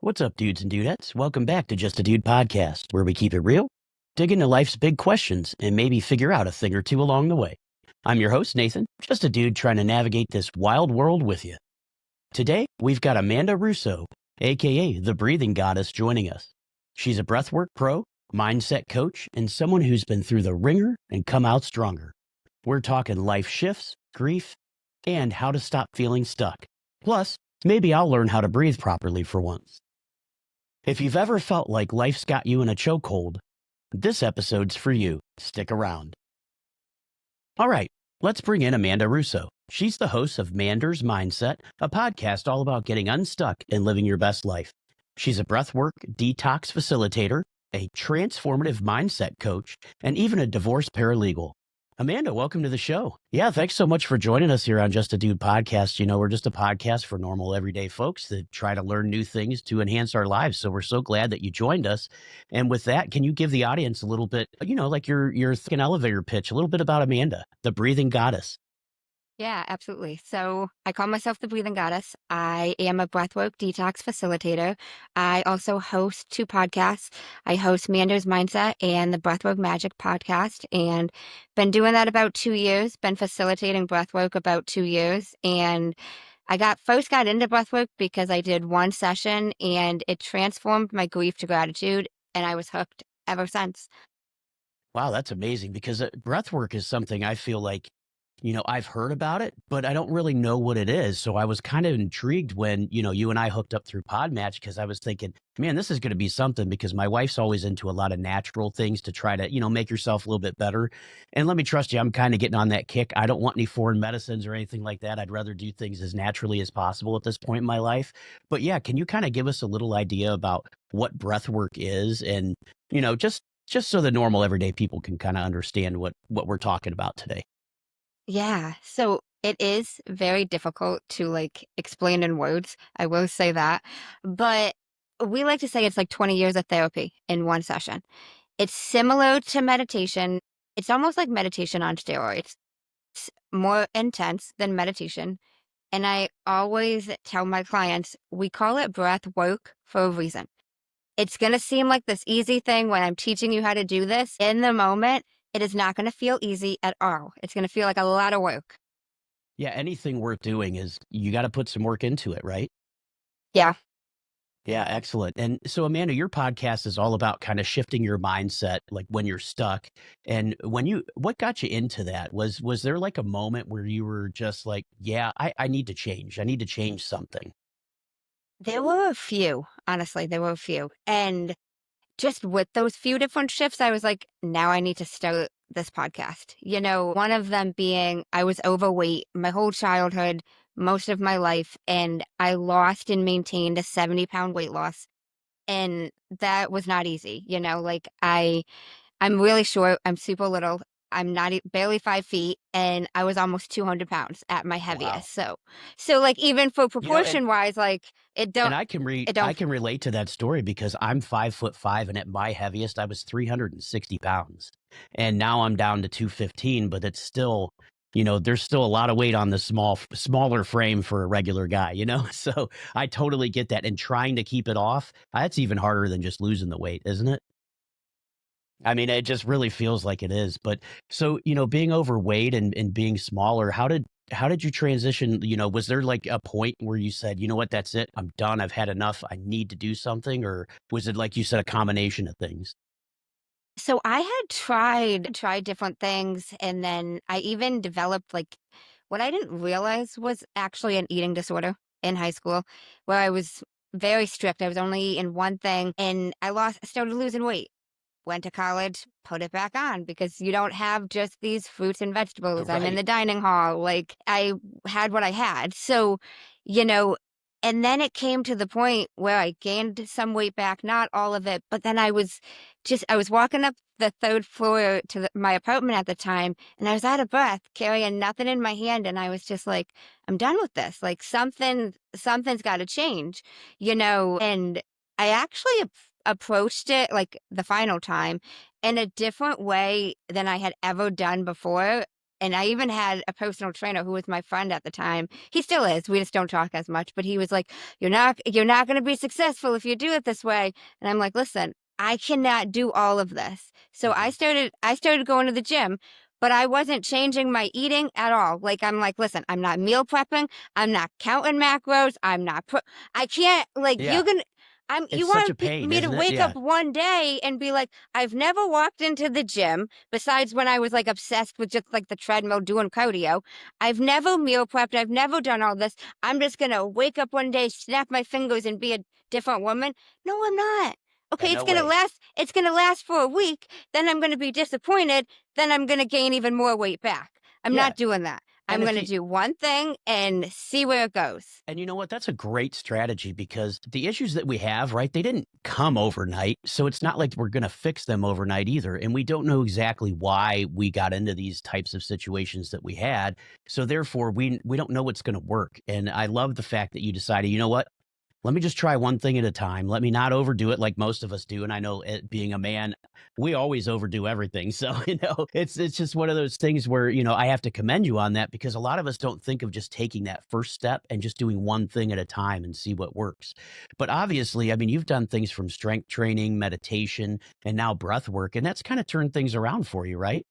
What's up, dudes and dudettes? Welcome back to Just a Dude podcast, where we keep it real, dig into life's big questions, and maybe figure out a thing or two along the way. I'm your host, Nathan, just a dude trying to navigate this wild world with you. Today, we've got Amanda Russo, aka the Breathing Goddess, joining us. She's a breathwork pro, mindset coach, and someone who's been through the ringer and come out stronger. We're talking life shifts, grief, and how to stop feeling stuck. Plus, maybe I'll learn how to breathe properly for once. If you've ever felt like life's got you in a chokehold, this episode's for you. Stick around. All right, let's bring in Amanda Russo. She's the host of Mander's Mindset, a podcast all about getting unstuck and living your best life. She's a breathwork detox facilitator, a transformative mindset coach, and even a divorce paralegal. Amanda, welcome to the show. Yeah, thanks so much for joining us here on Just a Dude podcast. You know, we're just a podcast for normal, everyday folks that try to learn new things to enhance our lives. So we're so glad that you joined us. And with that, can you give the audience a little bit, like your fucking elevator pitch, a little bit about Amanda, the breathing goddess? Yeah, absolutely. So I call myself the Breathing Goddess. I am a breathwork detox facilitator. I also host two podcasts. I host Mander's Mindset and the Breathwork Magic podcast, and been doing that about 2 years. Been facilitating breathwork about 2 years, and I first got into breathwork because I did one session and it transformed my grief to gratitude, and I was hooked ever since. Wow, that's amazing because breath work is something I feel like, I've heard about it, but I don't really know what it is. So I was kind of intrigued when, you and I hooked up through Podmatch because I was thinking, man, this is going to be something because my wife's always into a lot of natural things to try to, make yourself a little bit better. And let me trust you, I'm kind of getting on that kick. I don't want any foreign medicines or anything like that. I'd rather do things as naturally as possible at this point in my life. But yeah, can you kind of give us a little idea about what breath work is and, just so the normal everyday people can kind of understand what we're talking about today. Yeah. So it is very difficult to explain in words. I will say that. But we like to say it's like 20 years of therapy in one session. It's similar to meditation. It's almost like meditation on steroids. It's more intense than meditation. And I always tell my clients, we call it breath work for a reason. It's going to seem like this easy thing when I'm teaching you how to do this. In the moment, it is not going to feel easy at all. It's going to feel like a lot of work. Yeah, anything worth doing is you got to put some work into it, right? Yeah. Yeah, excellent. And so, Amanda, your podcast is all about kind of shifting your mindset, like when you're stuck. And what got you into that? Was there like a moment where you were just like, yeah, I need to change. I need to change something. There were a few, honestly, there were a few. And just with those few different shifts, I was like, now I need to start this podcast. One of them being I was overweight my whole childhood, most of my life, and I lost and maintained a 70-pound weight loss. And that was not easy. I'm really short. I'm super little. I'm not barely 5 feet, and I was almost 200 pounds at my Wow. heaviest. So like even for You know, and proportion wise, like and it I don't, can relate to that story because I'm 5'5", and at my heaviest I was 360 pounds. And now I'm down to 215, but it's still, there's still a lot of weight on the smaller frame for a regular guy. So I totally get that. And trying to keep it off, that's even harder than just losing the weight, isn't it? I mean, it just really feels like it is. But so, being overweight and being smaller, how did you transition? Was there like a point where you said, you know what, that's it, I'm done, I've had enough, I need to do something? Or was it like you said, a combination of things? so I had tried different things, and then I even developed like what I didn't realize was actually an eating disorder in high school, where I was very strict. I was only in one thing, and started losing weight. Went to college, put it back on because you don't have just these fruits and vegetables. I'm in Right. the dining hall. Like I had what I had. You know, and then it came to the point where I gained some weight back, not all of it, but then I was walking up the third floor to my apartment at the time, and I was out of breath, carrying nothing in my hand. And I was just like, I'm done with this. Like something's got to change. And I actually approached it like the final time in a different way than I had ever done before. And I even had a personal trainer who was my friend at the time. He still is. We just don't talk as much, but he was like, you're not going to be successful if you do it this way. And I'm like, listen, I cannot do all of this. So I Mhm. started going to the gym, but I wasn't changing my eating at all. Like I'm like, listen, I'm not meal prepping. I'm not counting macros. I can't like Yeah. you It's such a want pain, me to isn't it? wake Yeah. up one day and be like, I've never walked into the gym besides when I was like obsessed with just like the treadmill doing cardio. I've never meal prepped. I've never done all this. I'm just going to wake up one day, snap my fingers and be a different woman. No, I'm not. Yeah, Okay, no way. it's going to last for a week. Then I'm going to be disappointed. Then I'm going to gain even more weight back. I'm Yeah. not doing that. And I'm if going to you do one thing and see where it goes. And you know what? That's a great strategy because the issues that we have, right, they didn't come overnight. So it's not like we're going to fix them overnight either. And we don't know exactly why we got into these types of situations that we had. So therefore, we don't know what's going to work. And I love the fact that you decided, you know what? Let me just try one thing at a time. Let me not overdo it like most of us do. And I know being a man, we always overdo everything. So, it's just one of those things where, I have to commend you on that because a lot of us don't think of just taking that first step and just doing one thing at a time and see what works. But obviously, I mean, you've done things from strength training, meditation, and now breath work, and that's kind of turned things around for you, right?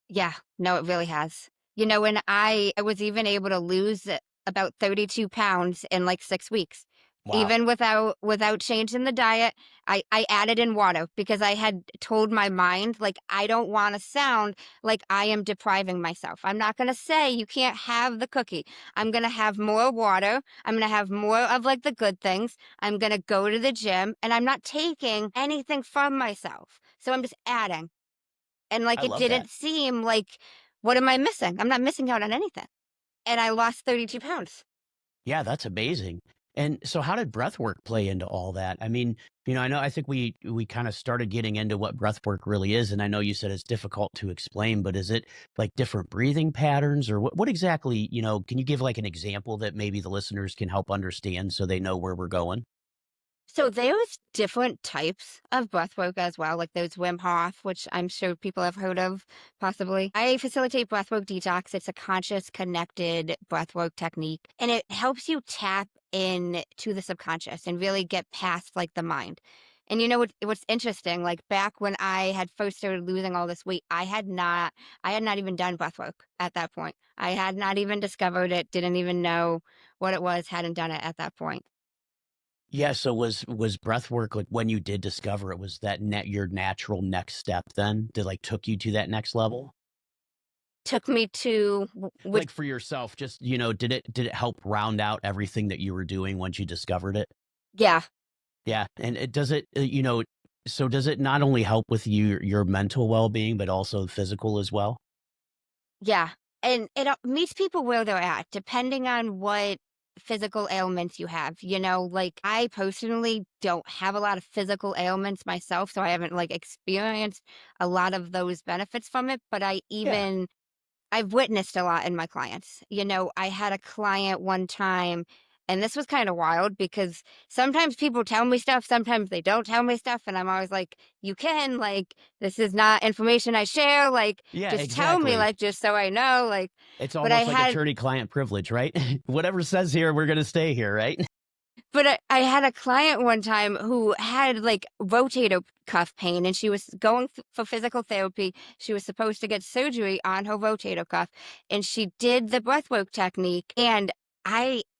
Yeah, no, it really has. When I was even able to lose about 32 pounds in like 6 weeks, Wow. even without changing the diet. I added in water because I had told my mind like I don't want to sound like I am depriving myself. I'm not going to say you can't have the cookie. I'm going to have more water. I'm going to have more of like the good things. I'm going to go to the gym and I'm not taking anything from myself. So I'm just adding. And, like, I it love that. didn't seem like, what am I missing? I'm not missing out on anything. And I lost 32 pounds. Yeah, that's amazing. And so how did breath work play into all that? I mean, I think we kind of started getting into what breath work really is. And I know you said it's difficult to explain, but is it like different breathing patterns or what exactly, can you give like an example that maybe the listeners can help understand so they know where we're going? So there's different types of breath work as well, like there's Wim Hof, which I'm sure people have heard of, possibly. I facilitate breathwork detox. It's a conscious, connected breathwork technique, and it helps you tap in to the subconscious and really get past like the mind. And what's interesting? Like back when I had first started losing all this weight, I had not even done breathwork at that point. I had not even discovered it, didn't even know what it was, hadn't done it at that point. Yeah, so was breath work like when you did discover it, was that your natural next step then that like took you to that next level? Took me to which Like for yourself, just, did it help round out everything that you were doing once you discovered it? yeah, Yeah, and it does it, so does it not only help with your mental well-being, but also physical as well? yeah, and it meets people where they're at, depending on what physical ailments you have. Like I personally don't have a lot of physical ailments myself, so I haven't like experienced a lot of those benefits from it. But Yeah. I've witnessed a lot in my clients. I had a client one time, and this was kind of wild because sometimes people tell me stuff, sometimes they don't tell me stuff. And I'm always like, you can, like, this is not information I share. Like, Yeah, just tell me, exactly. like, just so I know. Like, It's but I almost like had attorney-client privilege, right? Whatever says here, we're gonna stay here, right? But I had a client one time who had like rotator cuff pain and she was going for physical therapy. She was supposed to get surgery on her rotator cuff and she did the breathwork technique. And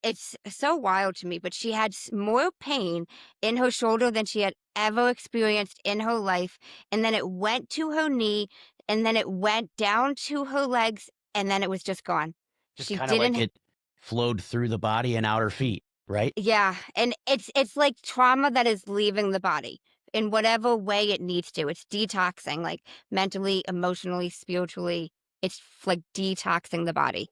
it's so wild to me, but she had more pain in her shoulder than she had ever experienced in her life. And then it went to her knee and then it went down to her legs and then it was just gone. Just She kinda like didn't it flowed through the body and out her feet, right? Yeah, and it's like trauma that is leaving the body in whatever way it needs to. It's detoxing, like mentally, emotionally, spiritually. Like detoxing the body.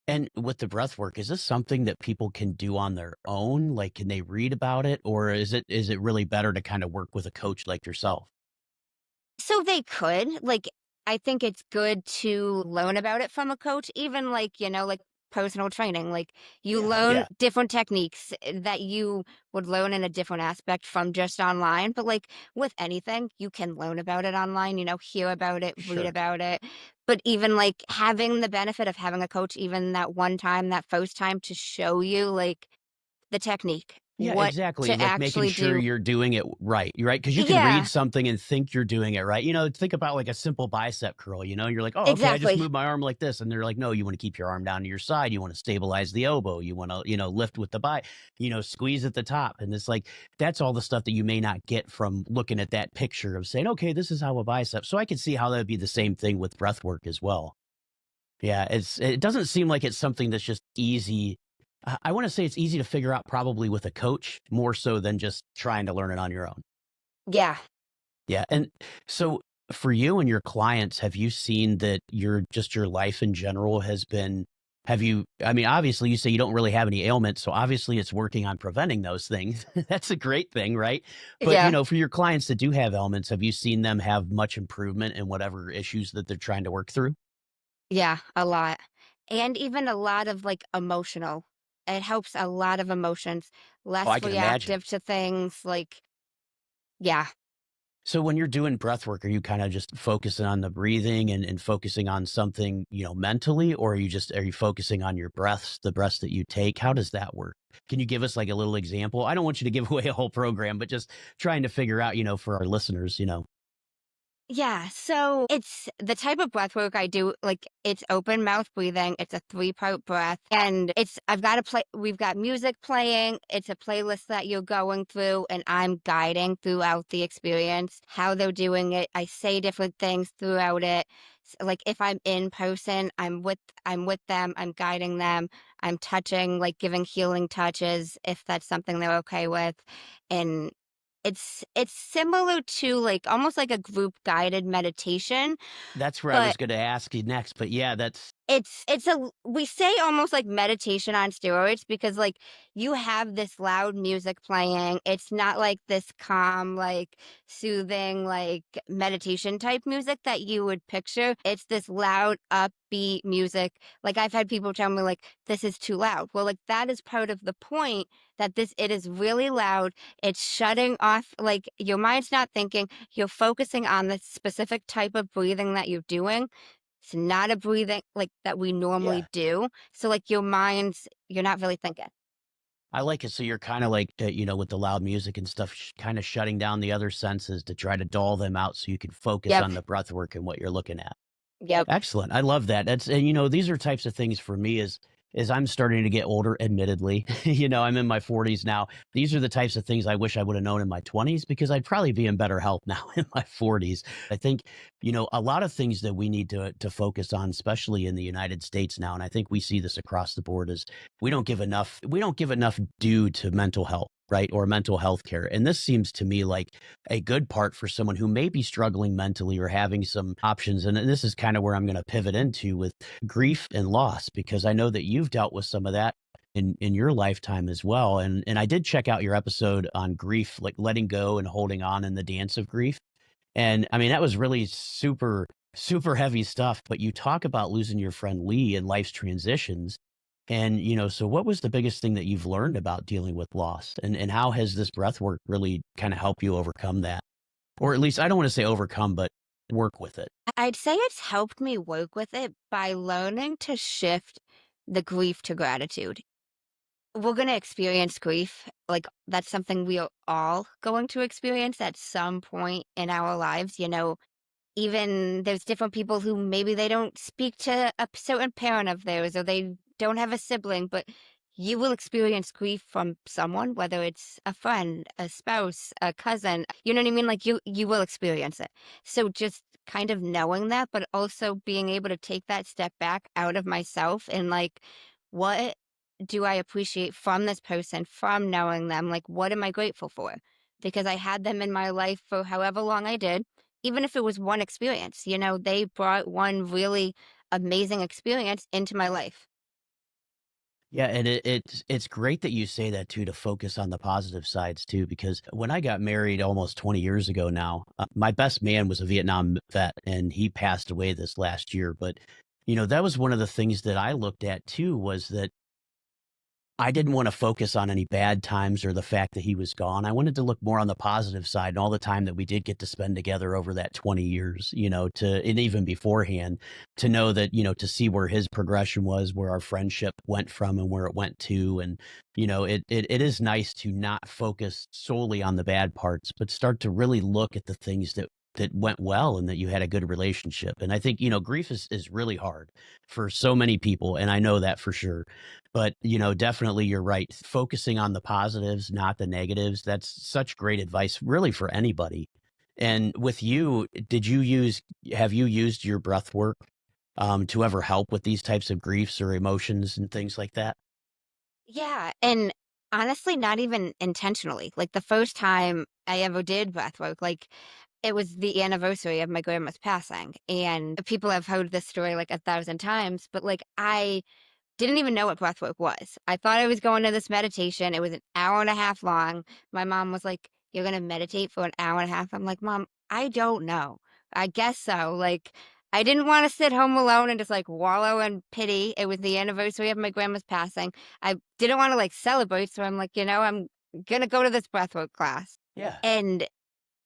And with the breath work, is this something that people can do on their own? Like, can they read about it? Or is it really better to kinda work with a coach like yourself? So they could, like, I think it's good to learn about it from a coach, even like, like personal training. Like you Yeah. learn Yeah. different techniques that you would learn in a different aspect from just online. But like with anything, you can learn about it online, hear about it, read Sure. about it. But even like having the benefit of having a coach, even that one time, that first time to show you like the technique, Yeah, what exactly, to like, making actually sure do. you're doing it right, you're right, because you can read Yeah, something and think you're doing it right, think about, like, a simple bicep curl, you're like, "Oh, okay, I just exactly. moved my arm like this," and they're like, "No, you wanna keep your arm down to your side, you wanna stabilize the elbow, you wanna, lift with the squeeze at the top," and it's like, that's all the stuff that you may not get from looking at that picture of saying, "Okay, this is how a bicep," so I could see how that'd be the same thing with breath work as well. Yeah, it doesn't seem like it's something that's just easy. I wanna say it's easy to figure out probably with a coach more so than just trying to learn it on your own. Yeah. Yeah, and so for you and your clients, have you seen that your life in general has been have you I mean, obviously, you say you don't really have any ailments, so obviously it's working on preventing those things. That's a great thing, right? But, Yeah. for your clients that do have ailments, have you seen them have much improvement in whatever issues that they're trying to work through? Yeah, a lot. And even a lot of like emotional. It helps a lot of emotions, Oh, I less can imagine. reactive to things. Like, yeah, So when you're doing breath work, are you kind of just focusing on the breathing and focusing on something, mentally, or are you focusing on your breaths, the breaths that you take? How does that work? Can you give us like a little example? I don't want you to give away a whole program, but just trying to figure out, for our listeners. yeah, so it's the type of breath work I do, like it's open mouth breathing. It's a three-part breath. And I've got to play, we've got music playing. It's a playlist that you're going through, and I'm guiding throughout the experience, how they're doing it. I say different things throughout it. Like if I'm in person, I'm with them, I'm guiding them, I'm touching, like giving healing touches if that's something they're okay with. And it's similar to, like, almost like a group guided meditation, That's where I but was going to ask you next. But yeah, that's we say almost like meditation on steroids because, like, you have this loud music playing. It's not like this calm, like, soothing, like, meditation type music that you would picture. It's this loud, upbeat music. Like, I've had people tell me, like, "This is too loud." Well, like, that is part of the point, that it is really loud. It's shutting off, like, your mind's not thinking. You're focusing on the specific type of breathing that you're doing. It's not a breathing like that we yeah. normally do. So like you're not really thinking. I like it. So you're kind of like, with the loud music and stuff, kind of shutting down the other senses to try to dull them out so you can focus Yep. on the breath work and what you're looking at. Yep. Excellent. I love that. And these are types of things for me as I'm starting to get older, admittedly. I'm in my 40s now. These are the types of things I wish I would have known in my 20s because I'd probably be in better health now in my 40s. I think, a lot of things that we need to focus on, especially in the United States now, and I think we see this across the board, is we don't give enough due to mental health, right? Or mental health care. And this seems to me like a good part for someone who may be struggling mentally or having some options. And this is kind of where I'm going to pivot into with grief and loss, because I know that you've dealt with some of that in your lifetime as well. And I did check out your episode on grief, like letting go and holding on in the dance of grief. And I mean, that was really super, super heavy stuff. But you talk about losing your friend Lee and life's transitions. And, so what was the biggest thing that you've learned about dealing with loss? And how has this breath work really kind of helped you overcome that? Or at least I don't want to say overcome, but work with it. I'd say it's helped me work with it by learning to shift the grief to gratitude. We're going to experience grief. Like that's something we are all going to experience at some point in our lives, even there's different people who maybe they don't speak to a certain parent of theirs or they don't have a sibling, but you will experience grief from someone, whether it's a friend, a spouse, a cousin. You know what I mean? Like you will experience it. So just kind of knowing that, but also being able to take that step back out of myself and like, what do I appreciate from this person, from knowing them? Like, what am I grateful for? Because I had them in my life for however long I did, even if it was one experience, they brought one really amazing experience into my life. Yeah, and it's great that you say that too, to focus on the positive sides too, because when I got married almost 20 years ago now, my best man was a Vietnam vet and he passed away this last year. But That was one of the things that I looked at too, was that I didn't wanna focus on any bad times or the fact that he was gone. I wanted to look more on the positive side and all the time that we did get to spend together over that 20 years, and even beforehand, to know that, to see where his progression was, where our friendship went from and where it went to. And, it is nice to not focus solely on the bad parts, but start to really look at the things that went well and that you had a good relationship. And I think, grief is really hard for so many people, and I know that for sure. But, definitely you're right. Focusing on the positives, not the negatives. That's such great advice, really, for anybody. And with you, have you used your breath work to ever help with these types of griefs or emotions and things like that? Yeah, and honestly, not even intentionally. Like the first time I ever did breath work, like it was the anniversary of my grandma's passing. And people have heard this story like 1,000 times, but like I didn't even know what breathwork was. I thought I was going to this meditation. It was an hour and a half long. My mom was like, "You're going to meditate for an hour and a half?" I'm like, "Mom, I don't know. I guess so." Like, I didn't want to sit home alone and just like wallow in pity. It was the anniversary of my grandma's passing. I didn't want to like celebrate. So I'm like, I'm going to go to this breathwork class. Yeah. And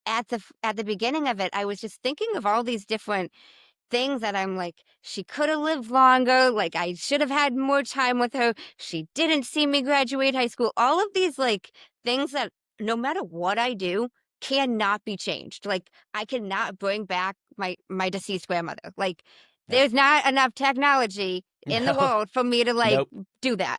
at the beginning of it, I was just thinking of all these different things that I'm like, she could have lived longer. Like, I should have had more time with her. She didn't see me graduate high school. All of these, like, things that no matter what I do cannot be changed. Like, I cannot bring back my deceased grandmother. Like, Yeah. there's not enough technology in the No. world for me to, like, Nope. do that.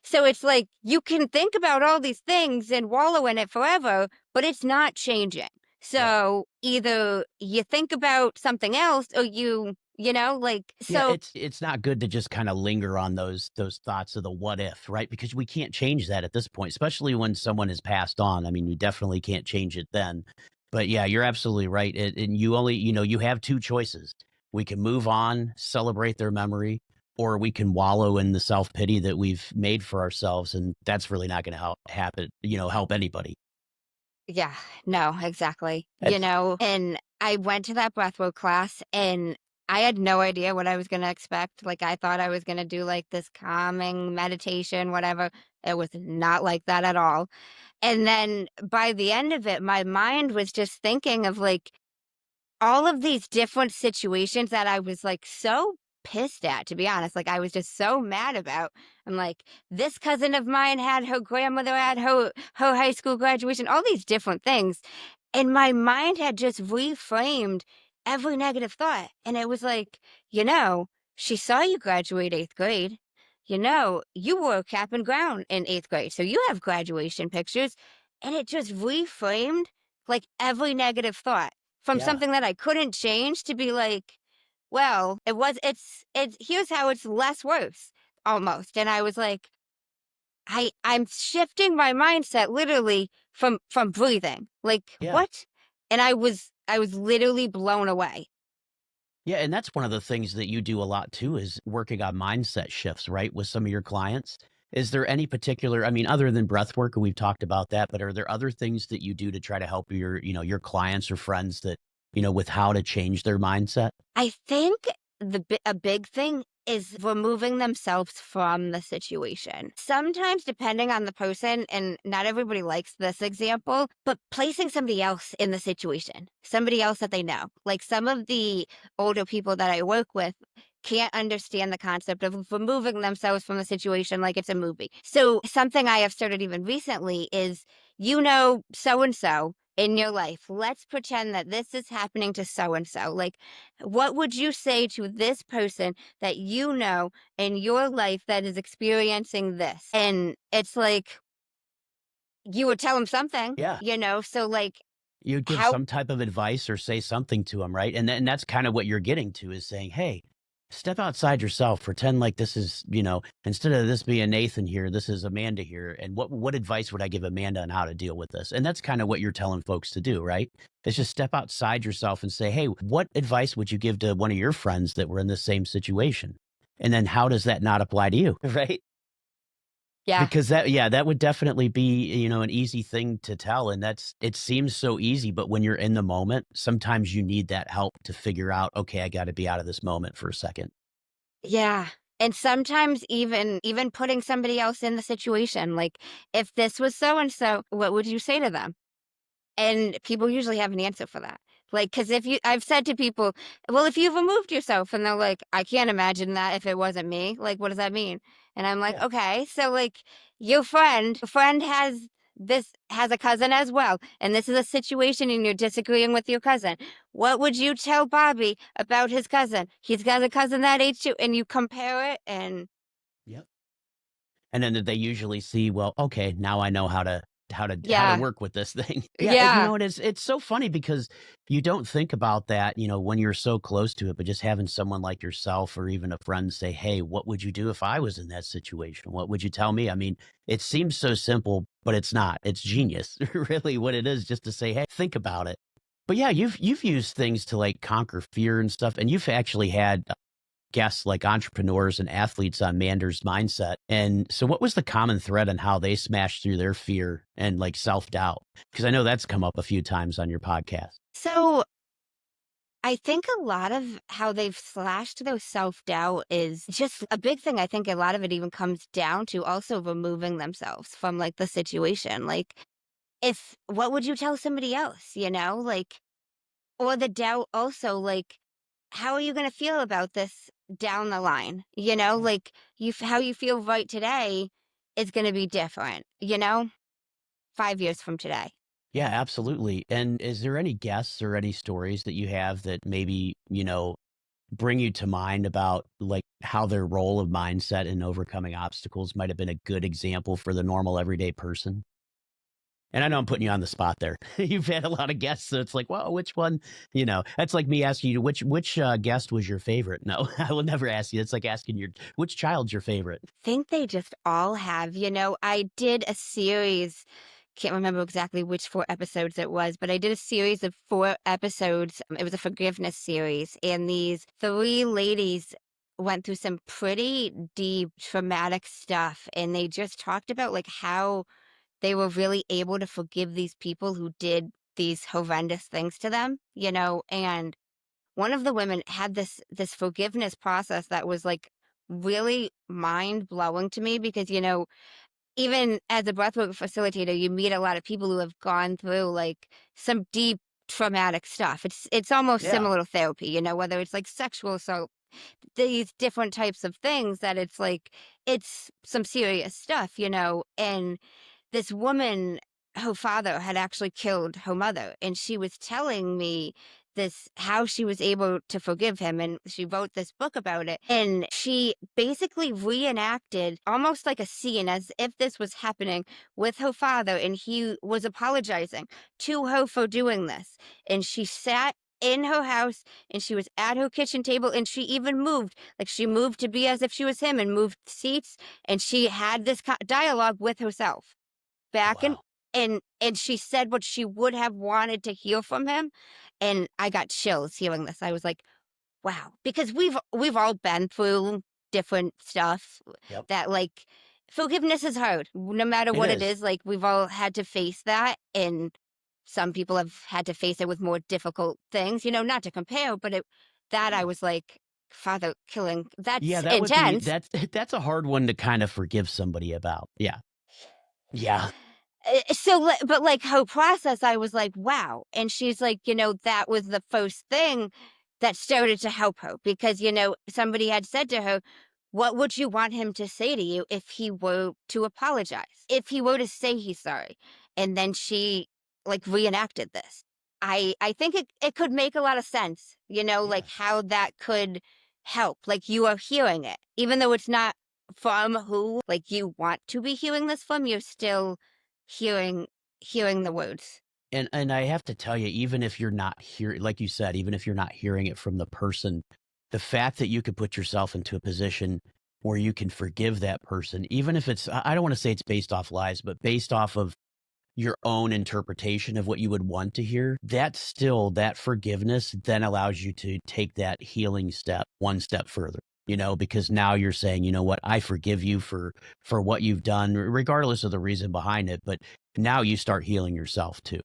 So it's like you can think about all these things and wallow in it forever, but it's not changing. Yeah. So either you think about something else or like Yeah, so it's not good to just kinda linger on those thoughts of the what if, right? Because we can't change that at this point, especially when someone has passed on. I mean, you definitely can't change it then. But yeah, you're absolutely right. And you have 2 choices. We can move on, celebrate their memory, or we can wallow in the self-pity that we've made for ourselves, and that's really not gonna help anybody. yeah, no, exactly. That's And I went to that breathwork class and I had no idea what I was going to expect. Like I thought I was going to do like this calming meditation, whatever. It was not like that at all. And then by the end of it, my mind was just thinking of like all of these different situations that I was like so pissed at, to be honest. Like I was just so mad about. I'm like, this cousin of mine had her grandmother at her high school graduation, all these different things. And my mind had just reframed every negative thought. And it was like, she saw you graduate eighth grade. You wore cap and gown in eighth grade. So you have graduation pictures. And it just reframed like every negative thought from yeah. something that I couldn't change to be like, well, it's here's how it's less worse almost. And I was like, I'm shifting my mindset literally from breathing. Like, Yeah. what? And I was literally blown away. Yeah, and that's one of the things that you do a lot too, is working on mindset shifts, right, with some of your clients. Is there any particular, I mean, other than breath work, and we've talked about that, but are there other things that you do to try to help your clients or friends that, with how to change their mindset? I think a big thing is removing themselves from the situation. Sometimes, depending on the person, and not everybody likes this example, but placing somebody else in the situation, somebody else that they know. Like some of the older people that I work with can't understand the concept of removing themselves from the situation like it's a movie. So, something I have started even recently is, so and so in your life. Let's pretend that this is happening to so and so. Like, what would you say to this person that you know in your life that is experiencing this? And it's like you would tell them something, Yeah. So like You'd give how some type of advice or say something to them, right? And that's kind of what you're getting to, is saying, "Hey, step outside yourself. Pretend like this is, instead of this being Nathan here, this is Amanda here. And what advice would I give Amanda on how to deal with this?" And that's kind of what you're telling folks to do, right? Is just step outside yourself and say, "Hey, what advice would you give to one of your friends that were in the same situation? And then how does that not apply to you?" Right? yeah. Because that would definitely be, an easy thing to tell, and it seems so easy, but when you're in the moment, sometimes you need that help to figure out, "Okay, I gotta be out of this moment for a second." Yeah. And sometimes even putting somebody else in the situation, like, if this was so and so, what would you say to them? And people usually have an answer for that. Like, because if you I've said to people, "Well, if you removed yourself," and they're like, "I can't imagine that if it wasn't me." Like, what does that mean? And I'm like, Yeah. "Okay, so, like, your friend has a cousin as well, and this is a situation and you're disagreeing with your cousin. What would you tell Bobby about his cousin? He's got a cousin that age too," and you compare it and Yep. And then they usually see, well, okay, now I know how to yeah, work with this thing. Yeah, yeah. and it's so funny because you don't think about that, when you're so close to it, but just having someone like yourself or even a friend say, "Hey, what would you do if I was in that situation? What would you tell me?" I mean, it seems so simple, but it's not. It's genius, really, what it is, just to say, "Hey, think about it." But yeah, you've used things to like conquer fear and stuff, and you've actually had guests like entrepreneurs and athletes on Mander's mindset. And so what was the common thread on how they smashed through their fear and like self-doubt? Because I know that's come up a few times on your podcast. So I think a lot of how they've slashed their self-doubt is just a big thing. I think a lot of it even comes down to also removing themselves from like the situation. Like, if what would you tell somebody else, Like, or the doubt also, like, how are you going to feel about this down the line? Yeah. Like, how you feel right today is going to be different, 5 years from today. Yeah, absolutely. And is there any guests or any stories that you have that maybe, bring you to mind about like how their role of mindset in overcoming obstacles might have been a good example for the normal everyday person? And I know I'm putting you on the spot there. You've had a lot of guests, so it's like, well, which one? That's like me asking you which guest was your favorite. No, I will never ask you. It's like asking which child's your favorite. Think they just all have. I did a series, can't remember exactly which 4 episodes it was, but I did a series of 4 episodes. It was a forgiveness series, and these 3 ladies went through some pretty deep traumatic stuff, and they just talked about, like, how they were really able to forgive these people who did these horrendous things to them, and one of the women had this forgiveness process that was, like, really mind-blowing to me because, even as a breathwork facilitator, you meet a lot of people who have gone through, like, some deep traumatic stuff. It's almost Yeah. similar to therapy, whether it's, like, sexual assault, these different types of things that it's, like, it's some serious stuff, and this woman, her father had actually killed her mother, and she was telling me this how she was able to forgive him, and she wrote this book about it, and she basically reenacted almost like a scene as if this was happening with her father, and he was apologizing to her for doing this, and she sat in her house and she was at her kitchen table and she even moved, like, she moved to be as if she was him and moved seats, and she had this dialogue with herself back, and Wow. she said what she would have wanted to hear from him, and I got chills hearing this. I was like, "Wow," because we've all been through different stuff Yep. that, like, forgiveness is hard. No matter It what it is. is, like, we've all had to face that, and some people have had to face it with more difficult things, not to compare, but that I Yeah. was like, father killing, Yeah, that's that would be intense. that's a hard one to kind of forgive somebody about. Yeah. Yeah. But like her process, I was like, wow. And she's like, that was the first thing that started to help her because, somebody had said to her, what would you want him to say to you if he were to apologize? If he were to say he's sorry? And then she like reenacted this. I think it could make a lot of sense, like Yeah. how that could help. Like, you are hearing it, even though it's not from who like you want to be hearing this from, you're still hearing the words. And I have to tell you, even if you're not hear like you said, even if you're not hearing it from the person, the fact that you could put yourself into a position where you can forgive that person, even if I don't want to say it's based off lies, but based off of your own interpretation of what you would want to hear, that forgiveness then allows you to take that healing step one step further, because now you're saying, you know what, I forgive you for what you've done, regardless of the reason behind it. But now you start healing yourself too.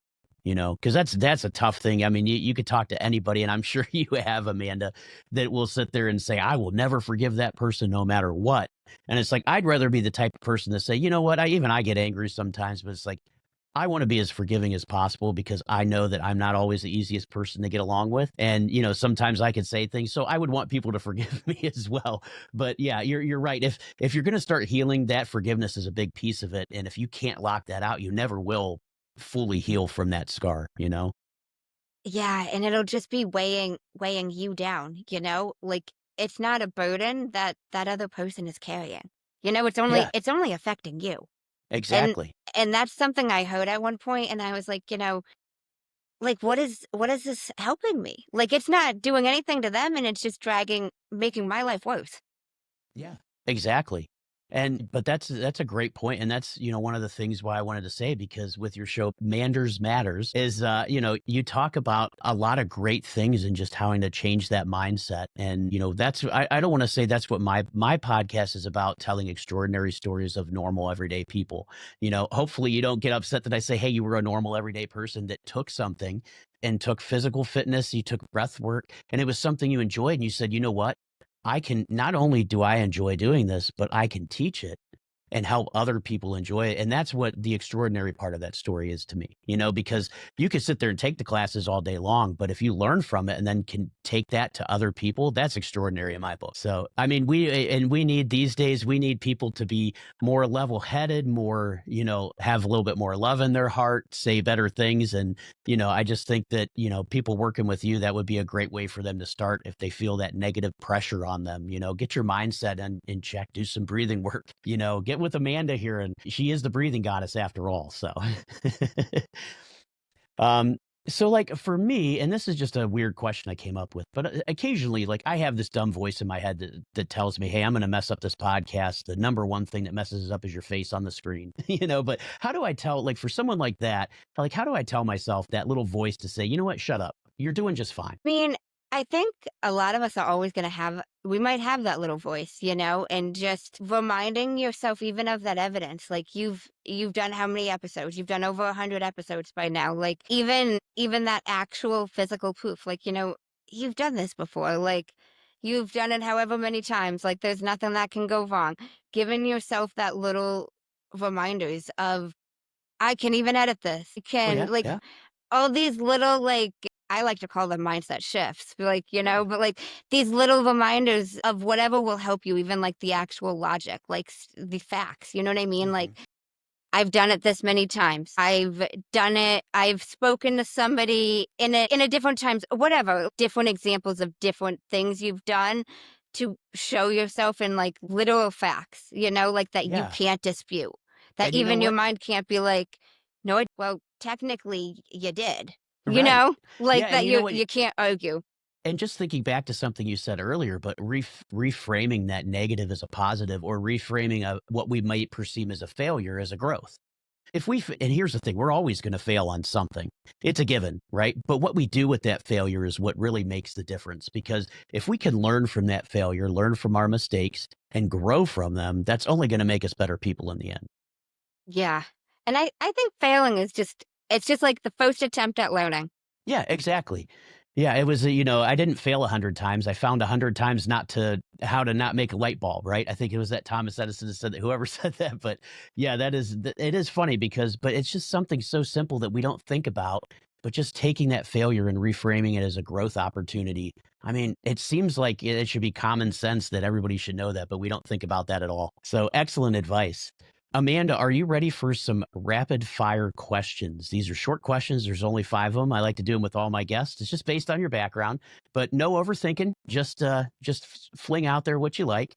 because that's a tough thing. I mean, you could talk to anybody, and I'm sure you have, Amanda, that will sit there and say, I will never forgive that person no matter what. And it's like, I'd rather be the type of person to say, you know what, I get angry sometimes, but it's like, I want to be as forgiving as possible because I know that I'm not always the easiest person to get along with. And, sometimes I can say things. So I would want people to forgive me as well. But yeah, you're right. If you're gonna start healing, that forgiveness is a big piece of it. And if you can't lock that out, you never will fully heal from that scar, you know? Yeah, and it'll just be weighing you down, Like, it's not a burden that that other person is carrying. It's only Yeah, it's only affecting you. And exactly. and that's something I heard at one point, and I was like, like, what is this helping me? Like, it's not doing anything to them, and it's just making my life worse. Yeah, exactly. But that's a great point, and that's, one of the things why I wanted to say, because with your show Manders Matters is, you talk about a lot of great things and just how to change that mindset. And, that's I don't want to say that's what my podcast is about, telling extraordinary stories of normal everyday people. Hopefully you don't get upset that I say, hey, you were a normal everyday person that took something and took physical fitness, you took breath work, and it was something you enjoyed, and you said, you know what? I can not only do I enjoy doing this, but I can teach it and help other people enjoy it. And that's what the extraordinary part of that story is to me, because you could sit there and take the classes all day long, but if you learn from it and then can take that to other people, that's extraordinary in my book. So, I mean, we need these days, we need people to be more level headed, more, have a little bit more love in their heart, say better things. And, I just think that, people working with you, that would be a great way for them to start if they feel that negative pressure on them. Get your mindset in check, do some breathing work, get with Amanda here, and she is the breathing goddess after all. So, um, so like for me, and this is just a weird question I came up with, but occasionally, like I have this dumb voice in my head that tells me, "Hey, I'm going to mess up this podcast. The number one thing that messes it up is your face on the screen." But how do I tell, like for someone like that, like how do I tell myself that little voice to say, you know what, shut up, you're doing just fine. Mean, I think a lot of us are always gonna have we might have that little voice, and just reminding yourself even of that evidence. Like, you've done how many episodes? You've done over 100 episodes by now. Like, even that actual physical proof, like, you've done this before. Like, you've done it however many times. Like, there's nothing that can go wrong. Giving yourself that little reminders of, I can even edit this. You Oh can, yeah, like, yeah, all these little, like, I like to call them mindset shifts, like, yeah. but like these little reminders of whatever will help you, even like the actual logic, like the facts, you know what I mean? Like, Mhm. I've done it this many times. I've done it. I've spoken to somebody in a different times, whatever, different examples of different things you've done to show yourself in like literal facts, like that you Yeah, can't dispute. That and you know even your what? mind can't be like, no, well, technically you did. Right. Yeah, Like and that you know what? you can't argue. And just thinking back to something you said earlier, but reframing that negative as a positive, or reframing what we might perceive as a failure as a growth. And here's the thing, we're always going to fail on something. It's a given, right? But what we do with that failure is what really makes the difference. Because if we can learn from that failure, learn from our mistakes and grow from them, that's only going to make us better people in the end. Yeah. And I think failing is it's just like the first attempt at learning. Yeah, exactly. Yeah, it was, I didn't fail 100 times. I found 100 times how to not make a light bulb, right? I think it was that Thomas Edison that said that, whoever said that. But yeah, it is funny but it's just something so simple that we don't think about, but just taking that failure and reframing it as a growth opportunity. I mean, it seems like it should be common sense that everybody should know that, but we don't think about that at all. So excellent advice. Amanda, are you ready for some rapid fire questions? These are short questions. There's only 5 of them. I like to do them with all my guests. It's just based on your background, but no overthinking. Just fling out there what you like.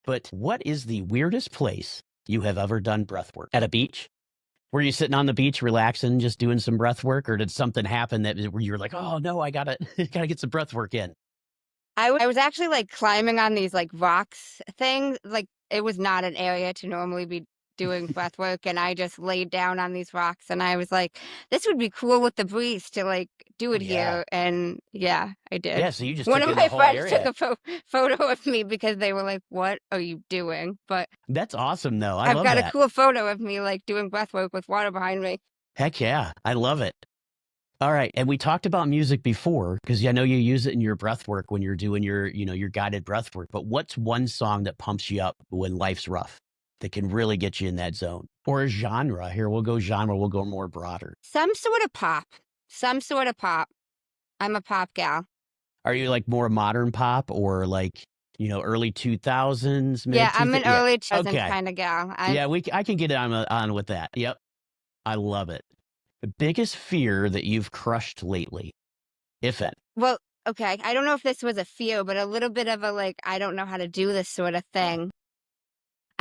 But what is the weirdest place you have ever done breath work? At a beach? Were you sitting on the beach relaxing, just doing some breath work, or did something happen where you were like, "Oh no, I gotta gotta get some breath work in"? I was actually like climbing on these like rocks things. Like, it was not an area to normally be doing breath work. And I just laid down on these rocks and I was like, this would be cool with the breeze to like do Oh it yeah, here. And yeah, I did. yeah. So you just One took of in the my whole friends took area. a photo of me because they were like, what are you doing? But That's awesome, though. I I've love got a that. cool photo of me like doing breath work with water behind me. Heck yeah, I love it. All right. And we talked about music before because I know you use it in your breath work when you're doing your guided breath work. But what's one song that pumps you up when life's rough that can really get you in that zone? Or a genre? Here, we'll go genre. We'll go more broader. Some sort of pop. Some sort of pop. I'm a pop gal. Are you like more modern pop or like, early 2000s, Yeah, mid I'm 2000s? an Yeah. early 2000s Okay. kind of gal. Yeah, I can get on with that. Yep. I love it. The biggest fear that you've crushed lately, if any. Well, okay. I don't know if this was a fear, but a little bit of a like, I don't know how to do this sort of thing.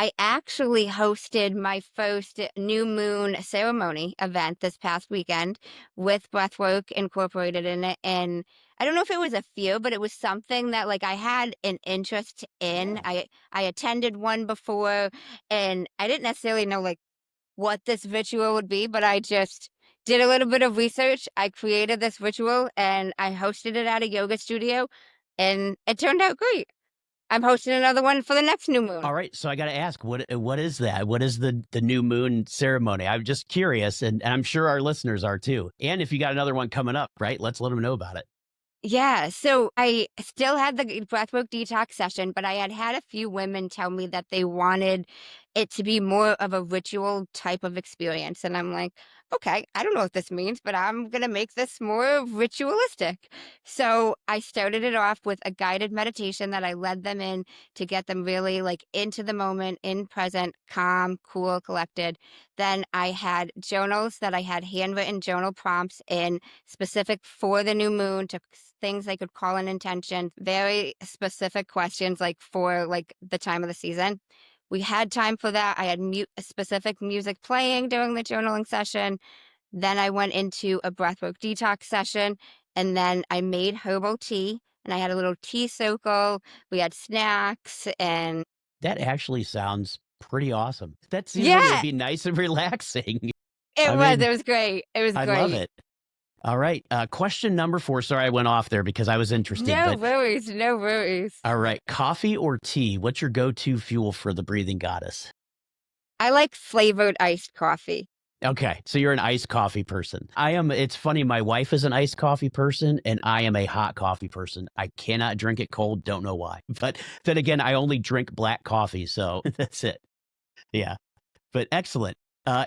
I actually hosted my first new moon ceremony event this past weekend with Breathwork incorporated in it. And I don't know if it was a fear, but it was something that like I had an interest in. I attended one before and I didn't necessarily know like what this ritual would be, but I just did a little bit of research. I created this ritual and I hosted it at a yoga studio and it turned out great. I'm hosting another one for the next new moon. All right, so I got to ask, what is that? What is the new moon ceremony? I'm just curious, and I'm sure our listeners are too. And if you got another one coming up, right? Let's let them know about it. Yeah, so I still had the breathwork detox session, but I had had a few women tell me that they wanted it to be more of a ritual type of experience. And I'm like, okay, I don't know what this means, but I'm going to make this more ritualistic. So I started it off with a guided meditation that I led them in to get them really like into the moment, in present, calm, cool, collected. Then I had journals that I had handwritten journal prompts in specific for the new moon to things they could call an intention, very specific questions like for like the time of the season. We had time for that. I had specific music playing during the journaling session. Then I went into a breathwork detox session and then I made herbal tea and I had a little tea circle. We had snacks and That actually sounds pretty awesome. That seems like it would yeah, be nice and relaxing. it I was. mean, It was great. It was I love great. it. All right, question number 4. Sorry, I went off there because I was interested, No but worries. No worries. all right, coffee or tea? What's your go-to fuel for the breathing goddess? I like flavored iced coffee. Okay, so you're an iced coffee person. I am it's funny, my wife is an iced coffee person, and I am a hot coffee person. I cannot drink it cold, don't know why. But then again, I only drink black coffee, so that's it. Yeah, but excellent.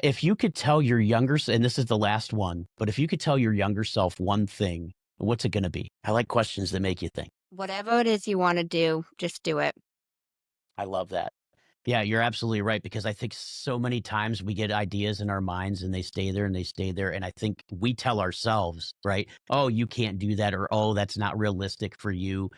If you could tell your younger s and this is the last one, but if you could tell your younger self one thing, what's it gonna be? I like questions that make you think. Whatever it is you want to do, just do it. I love that. Yeah, you're absolutely right because I think so many times we get ideas in our minds and they stay there and they stay there. And I think we tell ourselves, right? Oh, you can't do that, or oh, that's not realistic for you.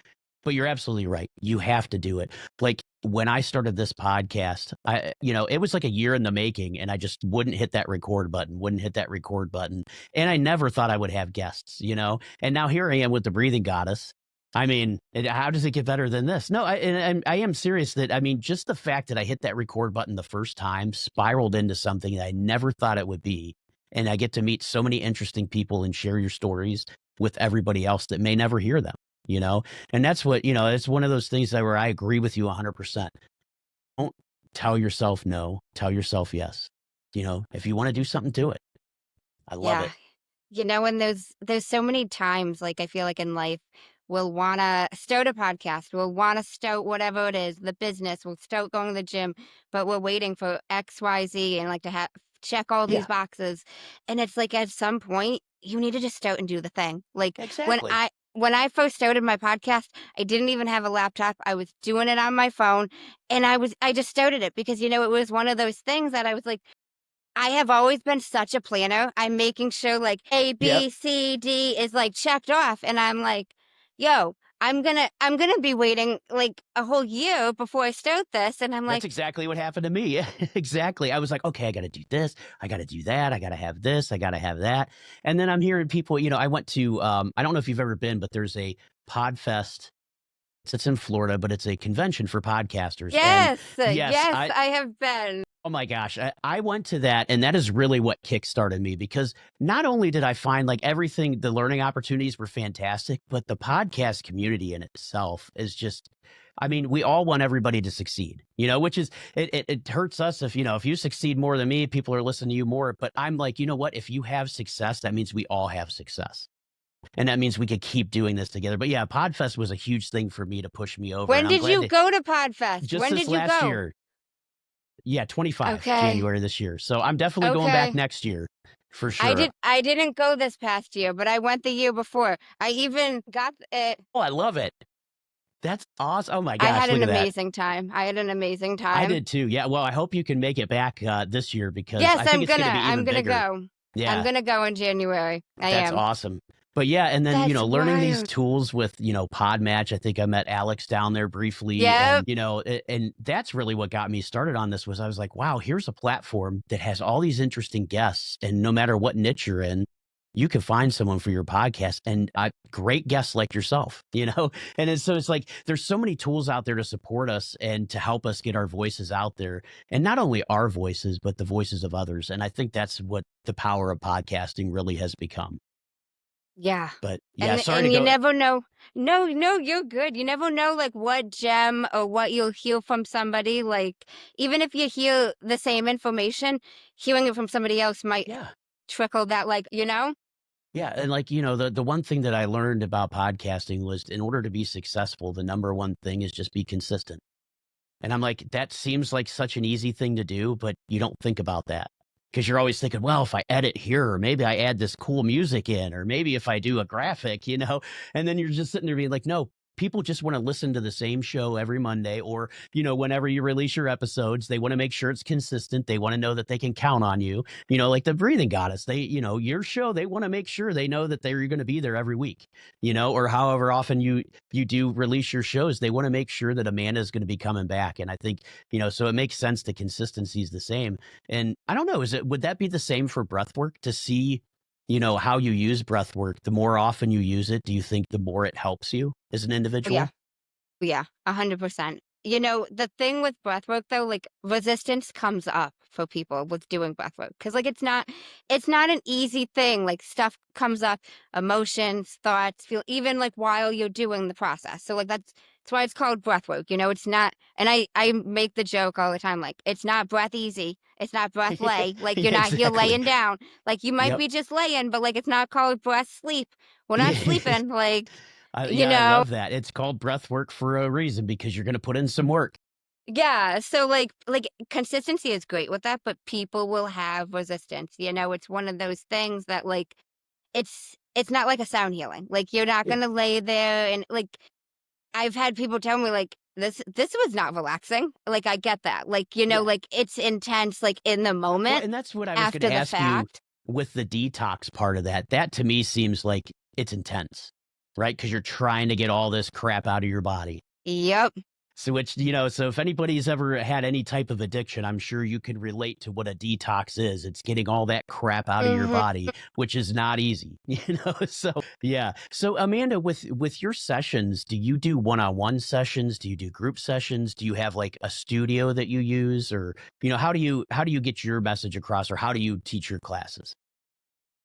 But you're absolutely right. You have to do it. Like when I started this podcast, it was like a year in the making and I just wouldn't hit that record button, wouldn't hit that record button. And I never thought I would have guests. And now here I am with the breathing goddess. I mean, how does it get better than this? No, I am serious that, I mean, just the fact that I hit that record button the first time spiraled into something that I never thought it would be. And I get to meet so many interesting people and share your stories with everybody else that may never hear them, you know? And that's what, it's one of those things that where I agree with you 100%. Don't tell yourself no, tell yourself yes. If you want to do something, do it. I love Yeah. it. And there's so many times like I feel like in life we'll want to start a podcast, we'll want to start whatever it is, the business, we'll start going to the gym, but we're waiting for XYZ and like to have check all these Yeah, boxes. And it's like at some point you need to just start and do the thing. Like when exactly. I when I first started my podcast, I didn't even have a laptop. I was doing it on my phone and I just started it because it was one of those things that I was like I have always been such a planner. I'm making sure like A, Yep. B, C, D is like checked off. And I'm like, yo, I'm gonna be waiting like a whole year before I start this. And I'm That's like, exactly what happened to me. Yeah, exactly. I was like, okay, I got to do this. I got to do that. I got to have this. I got to have that. And then I'm hearing people, I went to, I don't know if you've ever been, but there's a Podfest. It's in Florida, but it's a convention for podcasters. And yes, yes, yes, I have been. oh my gosh, I went to that. And that is really what kickstarted me because not only did I find like everything, the learning opportunities were fantastic, but the podcast community in itself is just I mean, we all want everybody to succeed, which is, it hurts us if you succeed more than me, people are listening to you more. But I'm like, you know what? If you have success, that means we all have success. And that means we could keep doing this together. But yeah, Podfest was a huge thing for me to push me over. And When I'm did glad you that go to Podfest? just When this did you last go? year, yeah, 25 Okay. January this year. So I'm definitely going back Okay. next year for sure. I didn't go this past year, but I went the year before. I even got it. Oh, I love it. That's awesome. Oh my I gosh, had look an at that. amazing time. I had an amazing I time. did too. Yeah. Well, I hope you can make it back this year because Yes, I think it's going to be I'm even gonna bigger. go. I'm Yeah. gonna go in January. I That's am. awesome. But yeah, and then, That's learning these wild. tools with, Podmatch. I think I met Alex down there briefly. And, Yep. and that's really what got me started on this was I was like, wow, here's a platform that has all these interesting guests. And no matter what niche you're in, you can find someone for your podcast and great guests like yourself, And so it's like, there's so many tools out there to support us and to help us get our voices out there. And not only our voices, but the voices of others. And I think that's what the power of podcasting really has become. Yeah. But yeah, sorry to And you go. never know. No, no, you're good. You never know like what gem or what you'll hear from somebody. Like even if you hear the same information, hearing it from somebody else might Yeah. trickle that like, you know? Yeah. And like, the one thing that I learned about podcasting was in order to be successful, the number one thing is just be consistent. And I'm like, that seems like such an easy thing to do, but you don't think about that because you're always thinking, well, if I edit here, or maybe I add this cool music in, or maybe if I do a graphic, and then you're just sitting there being like, no, people just want to listen to the same show every Monday, or, whenever you release your episodes, they want to make sure it's consistent. They want to know that they can count on you, like the breathing goddess. They, your show, they want to make sure they know that they're going to be there every week, or however often you do release your shows, they want to make sure that Amanda is going to be coming back. And I think, so it makes sense. The consistency is the same. And I don't know, would that be the same for breathwork to see, how you use breathwork? The more often you use it, do you think the more it helps you as an Oh, yeah. individual? Yeah, 100%. You know, the thing with breath work though, like resistance comes up for people with doing breath work because like it's not an easy thing. Like stuff comes up, emotions, thoughts, feel even like while you're doing the process. So like that's why it's called breath work. You know, it's not. And I make the joke all the time, like it's not breath easy. It's not breath lay. Like you're Yeah, not here exactly. laying down. Like you might Yep. be just laying, but like it's not called breath sleep. We're not Yeah. sleeping. Like you Yeah, I know. love that. It's called breath work for a reason because you're going to put in some work. Yeah, so like consistency is great with that, but people will have resistance. You know, it's one of those things that like it's not like a sound healing. Like you're not Yeah. gonna lay there and like I've had people tell me like this was not relaxing. Like I get that. Like, you know, Yeah. like it's intense like in the Well, moment and that's what I was going after to the ask you fact. with the detox part of that. That to me seems like it's intense, right? Because you're trying to get all this crap out of your body. Yep. So, which, so if anybody's ever had any type of addiction, I'm sure you can relate to what a detox is. It's getting all that crap out of your Mhm. body, which is not easy, So, yeah. So, Amanda, with your sessions, do you do one-on-one sessions? Do you do group sessions? Do you have like a studio that you use, or how do you get your message across, or how do you teach your classes?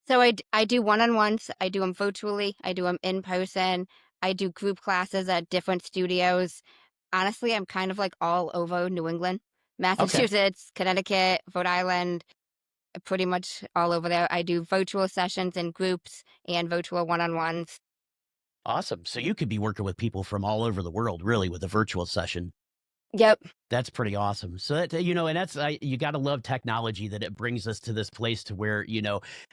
So I do one-on-ones, I do them virtually, I do them in person, I do group classes at different studios. Honestly, I'm kind of like all over New England, Okay. Massachusetts, Connecticut, Rhode Island, pretty much all over there. I do virtual sessions in groups and virtual one-on-ones. Awesome. So you could be working with people from all over the world, really, with a virtual session. Yep. That's pretty awesome. So that, and that's, you got to love technology that it brings us to this place to where,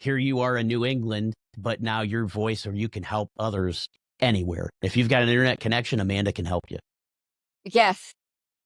here you are in New England, but now your voice or you can help others anywhere. If you've got an internet connection, Amanda can help you. Yes.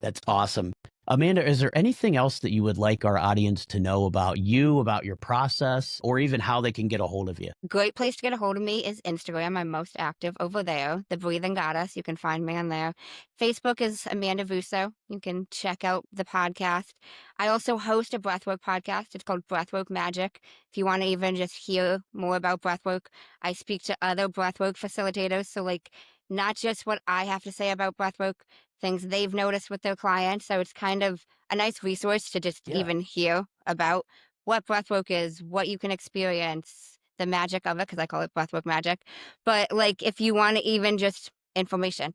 That's awesome. Amanda, is there anything else that you would like our audience to know about you, about your process, or even how they can get a hold of you? Great place to get a hold of me is Instagram. I'm most active over there. The Breathing Goddess. You can find me on there. Facebook is Amanda Russo. You can check out the podcast. I also host a breathwork podcast. It's called Breathwork Magic. If you want to even just hear more about breathwork, I speak to other breathwork facilitators. So, like, not just what I have to say about breathwork, things they've noticed with their clients. So, it's kind of a nice resource to just Yeah. even hear about what breathwork is, what you can experience, the magic of it, because I call it breathwork magic. But like, if you want to even just information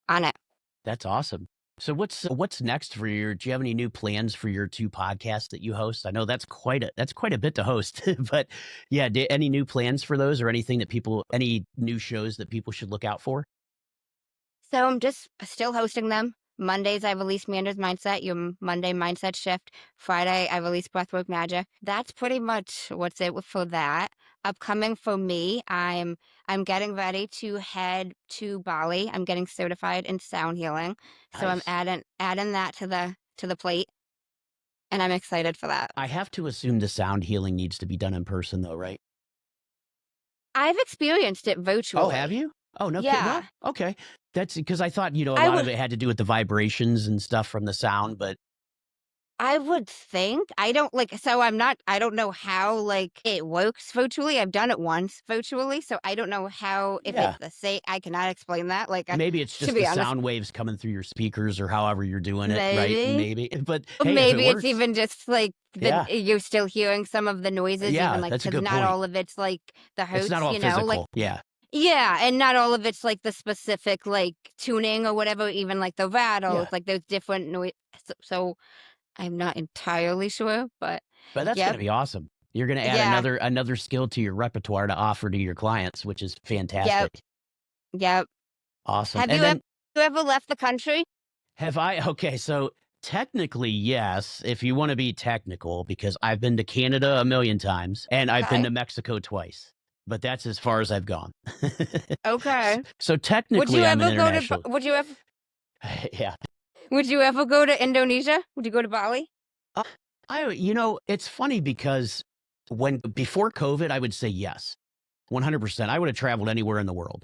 on it. That's awesome. So what's next for your do you have any new plans for your 2 podcasts that you host? I know that's quite a bit to host, but yeah, any new plans for those or anything that people any new shows that people should look out for? So I'm just still hosting them. Mondays, I release Amanda's Mindset, your Monday Mindset Shift. Friday, I release Breathwork Magic. That's pretty much what's it for that. Upcoming for me, I'm getting ready to head to Bali. I'm getting certified in sound healing, so I'm Nice. adding that to the plate, and I'm excited for that. I have to assume the sound healing needs to be done in person though, right? I've experienced it Oh, have virtually. you? Oh, no kid well, Yeah, okay. That's because I thought, a I lot of would it had to do with the vibrations and stuff from the sound, but I would think. I don't like so I'm not I don't know how like it works virtually. I've done it once virtually, so I don't know how if yeah. it's the same. I cannot explain that. Maybe it's To just the be honest, sound waves coming through your speakers or however you're doing it, right? maybe. Maybe. But Or hey, if it maybe it's works, even just like yeah. you're still hearing some of the noises, even Yeah, like that's a because good not point. all of it's like the It's not hertz, all like physical. Yeah. yeah, and not all of it's like the specific like tuning or whatever, even like the rattle. Yeah. It's like there's different noise. So I'm not entirely sure, but But that's yep, gonna be awesome. You're gonna add yeah, another skill to your repertoire to offer to your clients, which is yep, fantastic. yep. Awesome. Have And then you ever left the country? have I okay, so technically, yes, if you wanna be technical, because I've been to Canada a million times, and I've been Okay, to Mexico twice, but that's as far as I've gone. okay. So technically, I'm an international yeah. Would you ever go to Indonesia? Would you go to Bali? Uh, it's funny because when before COVID, I would say yes, 100%. I would have traveled anywhere in the world.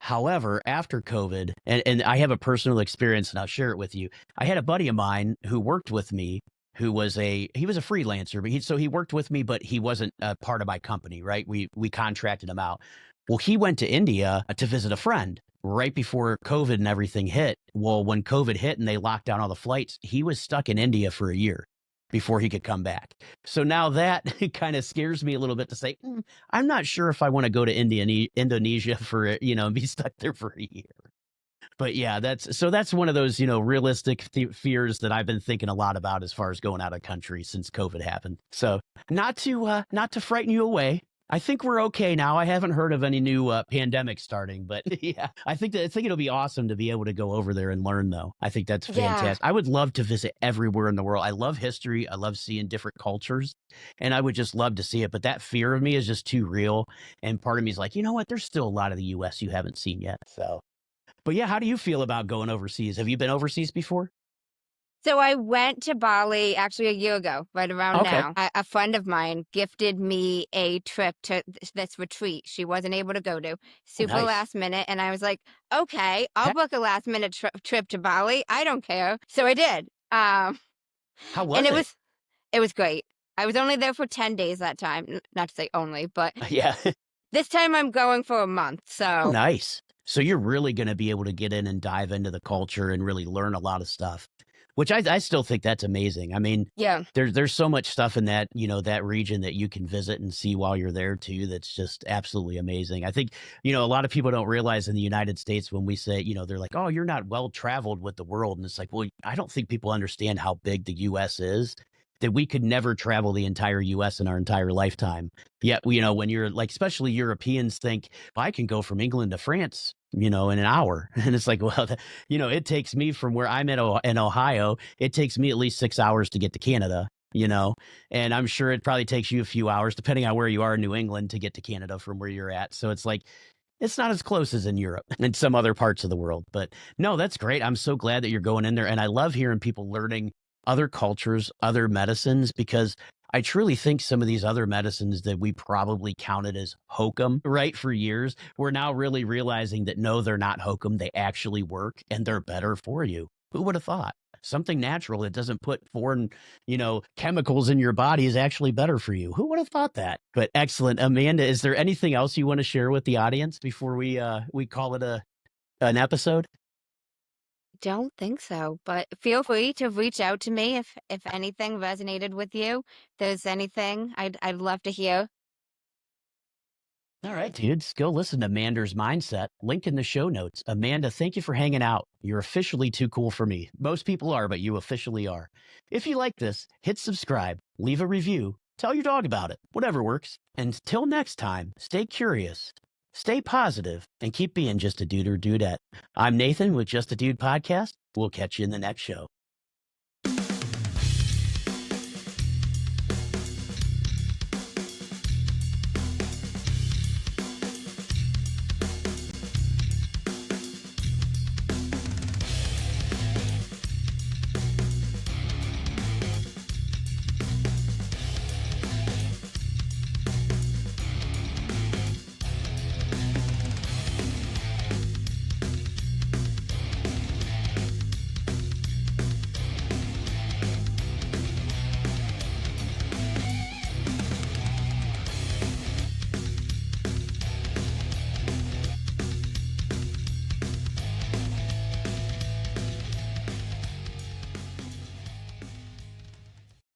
However, after COVID, and I have a personal experience and I'll share it with you. I had a buddy of mine who worked with me who was he was a freelancer, but he worked with me, but he wasn't a part of my company, right? We contracted him out. Well, he went to India to visit a friend right before COVID and everything hit. Well, when COVID hit and they locked down all the flights, he was stuck in India for a year before he could come back. So now that kind of scares me a little bit to say, I'm not sure if I want to go to Indonesia for, and be stuck there for a year. But yeah, that's one of those, realistic fears that I've been thinking a lot about as far as going out of country since COVID happened. So not to frighten you away. I think we're okay now. I haven't heard of any new pandemic starting, but yeah, I think it'll be awesome to be able to go over there and learn though. I think that's Yeah, fantastic. I would love to visit everywhere in the world. I love history. I love seeing different cultures and I would just love to see it. But that fear of me is just too real. And part of me is like, you know what? There's still a lot of the US you haven't seen yet. So but yeah, how do you feel about going overseas? Have you been overseas before? so I went to Bali actually a year ago, right around Okay. now. A friend of mine gifted me a trip to this retreat she wasn't able to go to, Oh, super nice. last minute, and I was like, "Okay, I'll Heck, book a last minute trip to Bali. I don't care." So I did, how and was it? it was great. I was only there for 10 days that time, not to say only, but Yeah. this time I'm going for a month, Oh, so nice. So you're really gonna be able to get in and dive into the culture and really learn a lot of stuff, which I still think that's amazing. I mean, yeah. there's so much stuff in that, that region that you can visit and see while you're there too, that's just absolutely amazing. I think, a lot of people don't realize in the United States when we say, they're like, "Oh, you're not well traveled with the world." And it's like, well, I don't think people understand how big the US is, that we could never travel the entire US in our entire lifetime. Yet, when you're like, especially Europeans think, I can go from England to France, in an hour. And it's like, well, it takes me from where I'm in Ohio, it takes me at least 6 hours to get to Canada, and I'm sure it probably takes you a few hours, depending on where you are in New England, to get to Canada from where you're at. So it's like, it's not as close as in Europe and some other parts of the world. But no, that's great. I'm so glad that you're going in there. And I love hearing people learning other cultures, other medicines, because I truly think some of these other medicines that we probably counted as hokum, right, for years, we're now really realizing that no, they're not hokum. They actually work and they're better for you. Who would have thought? Something natural that doesn't put foreign, chemicals in your body is actually better for you. Who would have thought that? But excellent. Amanda, is there anything else you want to share with the audience before we call it an episode? Don't think so, but feel free to reach out to me if anything resonated with you. If there's anything I'd love to hear. All right, dudes, go listen to Amanda's Mindset. Link in the show notes. Amanda, thank you for hanging out. You're officially too cool for me. Most people are, but you officially are. If you like this, hit subscribe, leave a review, tell your dog about it, whatever works. Until next time, stay curious, stay positive, and keep being just a dude or dudette. I'm Nathan with Just a Dude Podcast. We'll catch you in the next show.